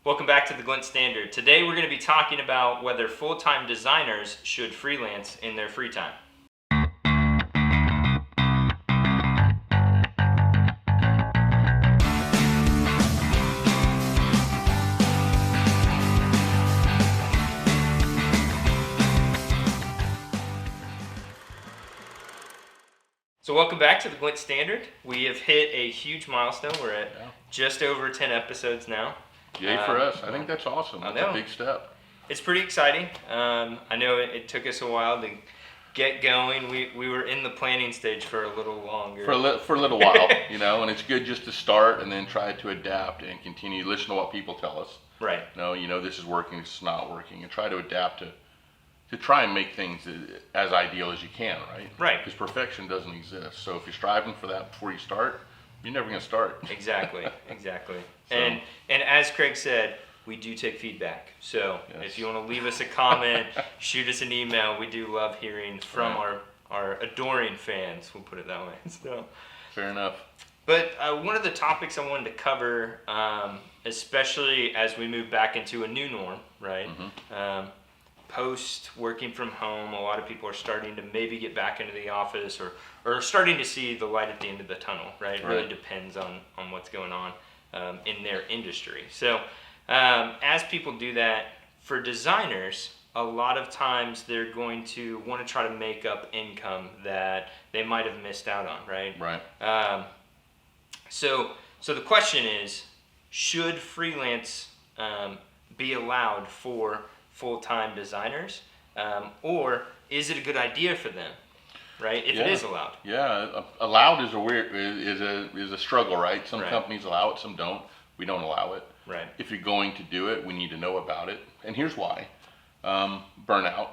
Welcome back to the Glint Standard. Today we're going to be talking about whether full-time designers should freelance in their free time. So welcome back to the Glint Standard. We have hit a huge milestone. We're at just over 10 episodes now. Yay for us. I think that's awesome. That's a big step. It's pretty exciting. I know it took us a while to get going. We were in the planning stage for a little longer. For a little while, and it's good just to start and then try to adapt and continue. Listen to what people tell us. Right. This is working, this is not working, and try to adapt to try and make things as ideal as you can, right? Right. Because perfection doesn't exist. So if you're striving for that before you start, you're never going to start. Exactly. So. And as Craig said, we do take feedback. So if you want to leave us a comment, shoot us an email. We do love hearing from our adoring fans. We'll put it that way. So. Fair enough. But one of the topics I wanted to cover, especially as we move back into a new norm, right? Mm-hmm. Post working from home, a lot of people are starting to maybe get back into the office or starting to see the light at the end of the tunnel, right? It really depends on what's going on in their industry. So as people do that, for designers, a lot of times they're going to want to try to make up income that they might have missed out on, right? Right. So the question is, should freelance be allowed for full-time designers, or is it a good idea for them, right? If it is allowed. Yeah, allowed is a struggle, right? Some companies allow it, some don't. We don't allow it. Right. If you're going to do it, we need to know about it, and here's why: burnout,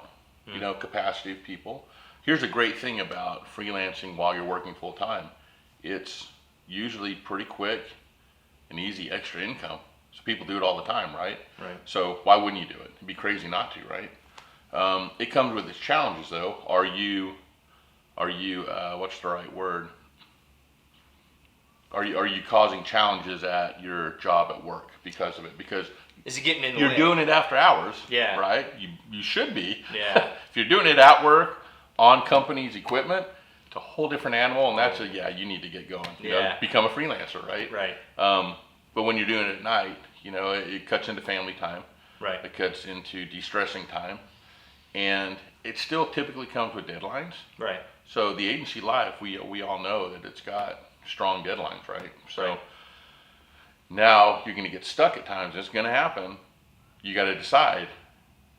capacity of people. Here's a great thing about freelancing while you're working full time: it's usually pretty quick and easy extra income. So people do it all the time, right? Right. So why wouldn't you do it? It'd be crazy not to, right? It comes with its challenges, though. Are you? What's the right word? Are you causing challenges at your job at work because of it? Because is it getting in the way? You're doing it after hours, right? You should be. Yeah. If you're doing it at work on company's equipment, it's a whole different animal, and that's you need to get going. Become a freelancer, right? Right. But when you're doing it at night, it cuts into family time. Right. It cuts into de-stressing time. And it still typically comes with deadlines. Right. So the agency life, we all know that it's got strong deadlines, right? So now you're going to get stuck at times. It's going to happen. You got to decide,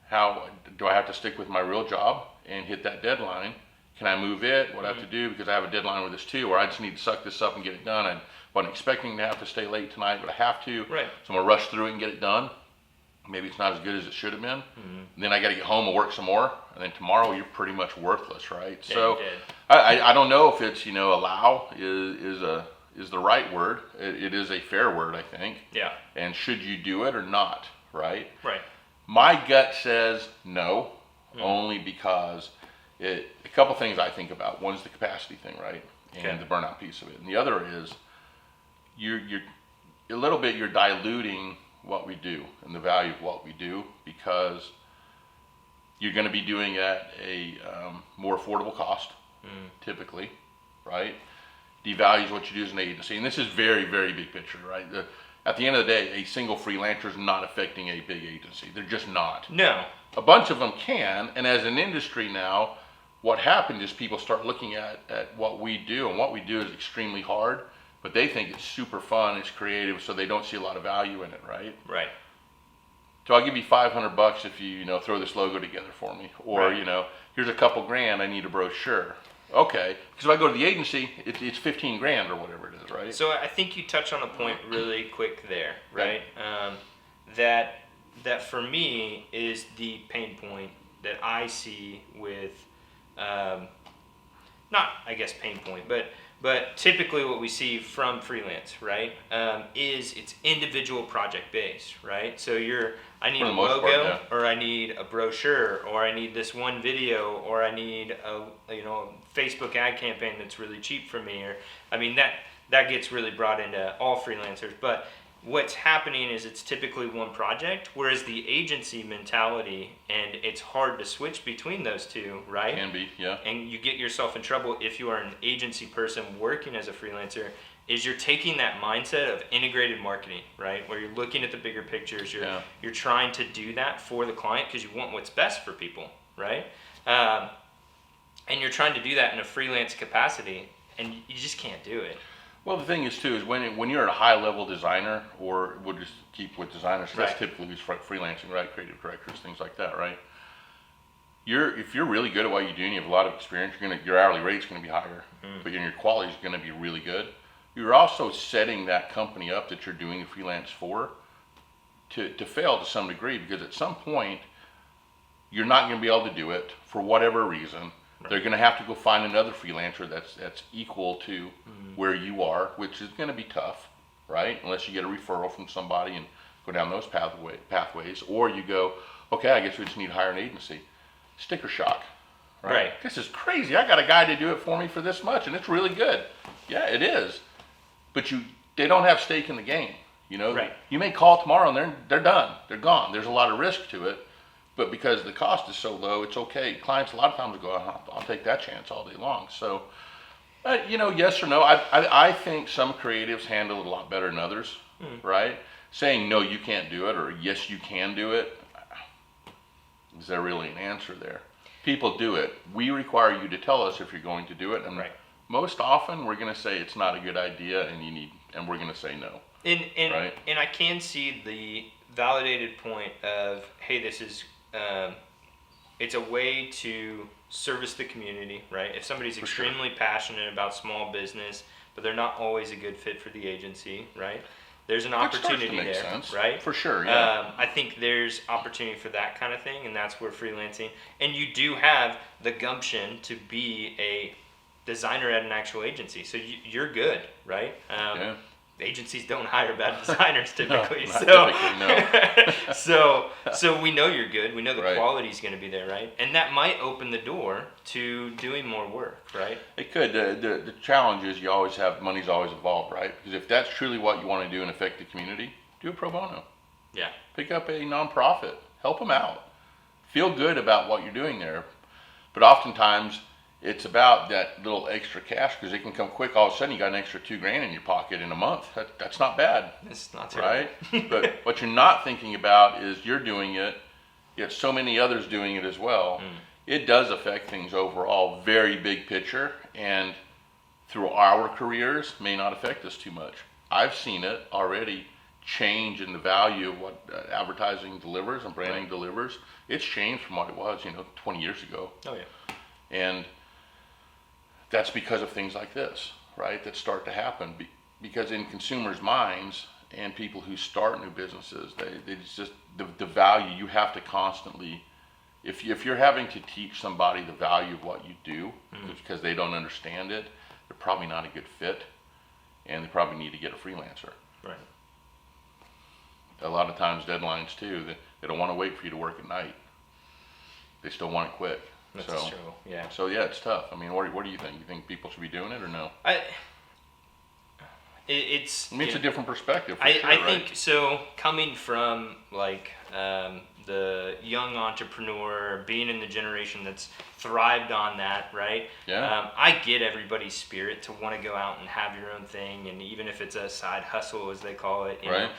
how do I have to stick with my real job and hit that deadline? Can I move it? What I have to do because I have a deadline with this too, or I just need to suck this up and get it done. I wasn't expecting to have to stay late tonight, but I have to. Right. So I'm gonna rush through it and get it done. Maybe it's not as good as it should have been. Mm-hmm. And then I got to get home and work some more, and then tomorrow you're pretty much worthless, right? Yeah, so I don't know if it's allow is the right word. It is a fair word, I think. Yeah. And should you do it or not, right? Right. My gut says no, only because a couple things I think about. One is the capacity thing, right? And the burnout piece of it. And the other is you're a little bit, you're diluting what we do and the value of what we do, because you're going to be doing it at a more affordable cost, typically, right? Devalues what you do as an agency. And this is very, very big picture, right? At the end of the day, a single freelancer is not affecting a big agency. They're just not. No. A bunch of them can, and as an industry now, what happened is people start looking at what we do, and what we do is extremely hard, but they think it's super fun, it's creative, so they don't see a lot of value in it, right? Right. So I'll give you $500 if you throw this logo together for me, or here's a couple grand, I need a brochure. Okay, because if I go to the agency, it's 15 grand or whatever it is, right? So I think you touch on a point really quick there, right? That for me is the pain point that I see with, not I guess pain point, but typically what we see from freelance, right, is it's individual project based, right? So I need a logo, or I need a brochure, or I need this one video, or I need a Facebook ad campaign that's really cheap for me, or that gets really brought into all freelancers. But what's happening is it's typically one project, whereas the agency mentality, and it's hard to switch between those two, right? Can be, yeah. And you get yourself in trouble if you are an agency person working as a freelancer, is you're taking that mindset of integrated marketing, right? Where you're looking at the bigger pictures, you're trying to do that for the client because you want what's best for people, right? And you're trying to do that in a freelance capacity, and you just can't do it. Well, the thing is too is when you're a high level designer, or we'll just keep with designers, that's typically who's freelancing, right? Creative directors, things like that, right? If you're really good at what you do and you have a lot of experience, your hourly rate's going to be higher, but your quality is going to be really good. You're also setting that company up that you're doing freelance for to fail to some degree, because at some point you're not going to be able to do it for whatever reason. Right. They're going to have to go find another freelancer that's equal to where you are, which is going to be tough, right? Unless you get a referral from somebody and go down those pathways, or you go, okay, I guess we just need to hire an agency. Sticker shock, right? This is crazy. I got a guy to do it for me for this much, and it's really good. Yeah, it is. But they don't have stake in the game, you know. Right. You may call tomorrow and they're done. They're gone. There's a lot of risk to it, but because the cost is so low, it's okay. Clients a lot of times will go, I'll take that chance all day long. So, yes or no. I think some creatives handle it a lot better than others, right? Saying no, you can't do it, or yes, you can do it. Is there really an answer there? People do it. We require you to tell us if you're going to do it, and most often we're going to say it's not a good idea, and we're going to say no. And I can see the validated point of, hey, this is it's a way to service the community, right? If somebody's extremely passionate about small business, but they're not always a good fit for the agency, right? There's an opportunity there, sense. Right? For sure, yeah. I think there's opportunity for that kind of thing, and that's where freelancing, and you do have the gumption to be a designer at an actual agency, so you're good, right? Agencies don't hire bad designers typically, so we know you're good. We know the quality's going to be there, right? And that might open the door to doing more work, right? It could. The challenge is you always have money's always involved, right? Because if that's truly what you want to do and affect the community, do it pro bono. Yeah. Pick up a nonprofit, help them out, feel good about what you're doing there. But oftentimes it's about that little extra cash, because it can come quick. All of a sudden, you got an extra $2,000 in your pocket in a month. That's not bad. It's not terrible. Right? But what you're not thinking about is you're doing it, yet so many others doing it as well. It does affect things overall, very big picture, and through our careers may not affect us too much. I've seen it already change in the value of what advertising delivers and branding delivers. It's changed from what it was, 20 years ago. Oh yeah. And that's because of things like this, right, that start to happen. Because in consumers' minds and people who start new businesses, it's just the value you have to constantly, if you're having to teach somebody the value of what you do because they don't understand it, they're probably not a good fit, and they probably need to get a freelancer. Right. A lot of times deadlines too, they don't want to wait for you to work at night. They still want it quick. That's true. Yeah. So yeah, it's tough. I mean, what do you think? You think people should be doing it or no? It's a different perspective. I think so. Coming from the young entrepreneur, being in the generation that's thrived on that, right? Yeah. I get everybody's spirit to want to go out and have your own thing, and even if it's a side hustle, as they call it, you know.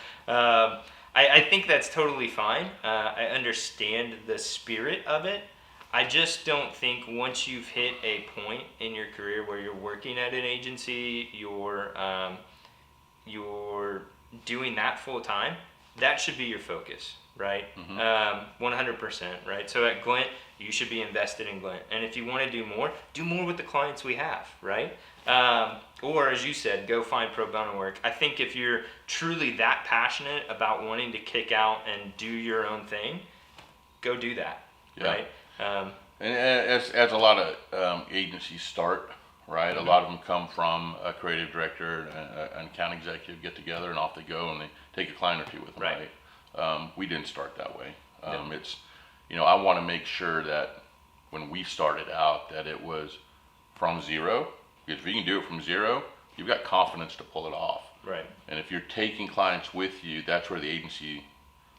I think that's totally fine. I understand the spirit of it. I just don't think once you've hit a point in your career where you're working at an agency, you're doing that full time, that should be your focus, right? 100%, right? So at Glint, you should be invested in Glint. And if you want to do more with the clients we have, right? Or as you said, go find pro bono work. I think if you're truly that passionate about wanting to kick out and do your own thing, go do that, right? And as a lot of agencies start, right? A lot of them come from a creative director and an account executive get together and off they go, and they take a client or two with them, right? We didn't start that way. It's, I want to make sure that when we started out that it was from zero, because if you can do it from zero, you've got confidence to pull it off. Right. And if you're taking clients with you, that's where the agency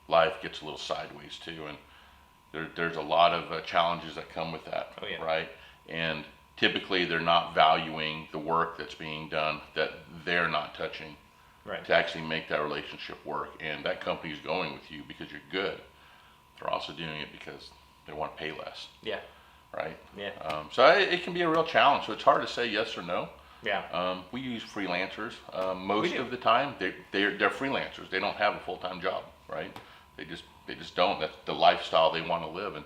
life gets a little sideways too. And there's a lot of challenges that come with that, Oh, yeah. right? And typically they're not valuing the work that's being done that they're not touching Right. to actually make that relationship work. And that company's going with you because you're good. They're also doing it because they want to pay less, Yeah. right? Yeah. So it can be a real challenge. So it's hard to say yes or no. Yeah. We use freelancers most We do. of the time. They're freelancers. They don't have a full-time job, right? They just don't. That's the lifestyle they want to live, and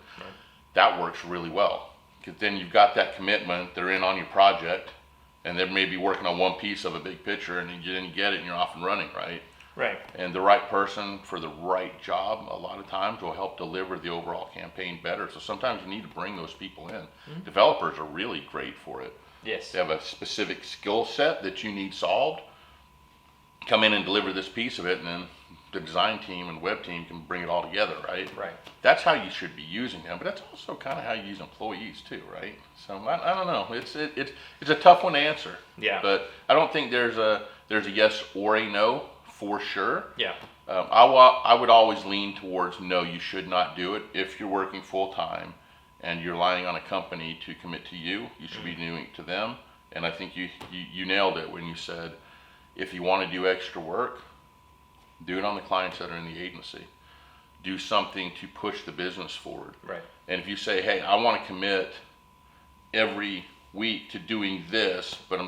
that works really well. Because then you've got that commitment. They're in on your project, and they're maybe working on one piece of a big picture, and you didn't get it, and you're off and running, right? Right. And the right person for the right job, a lot of times, will help deliver the overall campaign better. So sometimes you need to bring those people in. Developers are really great for it. Yes. They have a specific skill set that you need solved. Come in and deliver this piece of it, and then the design team and web team can bring it all together, right? Right. That's how you should be using them, but that's also kind of how you use employees too, right? So I don't know. It's a tough one to answer. Yeah. But I don't think there's a yes or a no for sure. Yeah. I would always lean towards no. You should not do it if you're working full time and you're relying on a company to commit to you. You should be doing it to them. And I think you nailed it when you said, if you want to do extra work, do it on the clients that are in the agency. Do something to push the business forward. Right. And if you say, hey, I want to commit every week to doing this, but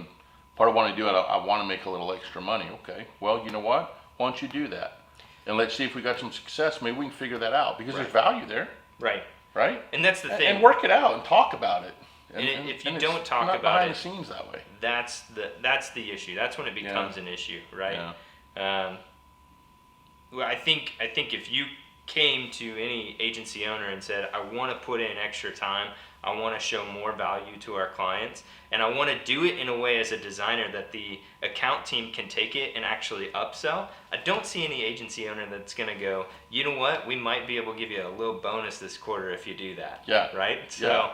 part of wanting to do it, I want to make a little extra money. Okay, well, you know what? Why don't you do that? And let's see if we got some success. Maybe we can figure that out because there's value there. Right. Right? And that's the thing. And work it out and talk about it. And if you it's don't talk not about behind it, the scenes that way. that's the issue. That's when it becomes an issue, right? Well, I think if you came to any agency owner and said, I want to put in extra time, I want to show more value to our clients, and I want to do it in a way as a designer that the account team can take it and actually upsell, I don't see any agency owner that's going to go, you know what, we might be able to give you a little bonus this quarter if you do that. Yeah. Right? So, yeah.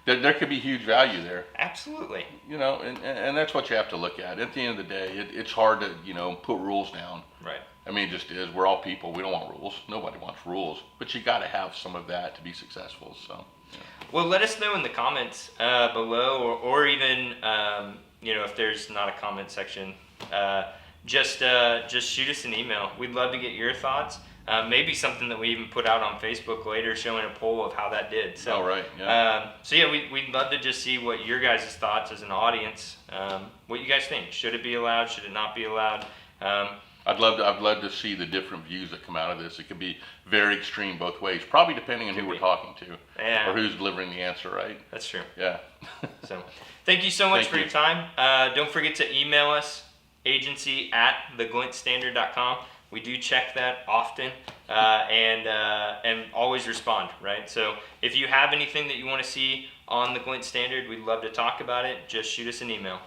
There could be huge value there. Absolutely. You know, and that's what you have to look at. At the end of the day, it's hard to, put rules down. Right. I mean, it just is. We're all people. We don't want rules. Nobody wants rules. But you got to have some of that to be successful. So. Yeah. Well, let us know in the comments below, or even if there's not a comment section, just shoot us an email. We'd love to get your thoughts. Maybe something that we even put out on Facebook later, showing a poll of how that did. So, all right. Yeah. We'd love to just see what your guys' thoughts as an audience. What you guys think? Should it be allowed? Should it not be allowed? I'd love to see the different views that come out of this. It could be very extreme both ways, probably depending on who we're talking to, or who's delivering the answer, right? That's true. Yeah. So, thank you so much for your time. Don't forget to email us, agency@theglintstandard.com. We do check that often, and always respond, right? So if you have anything that you want to see on the Glint Standard, we'd love to talk about it. Just shoot us an email.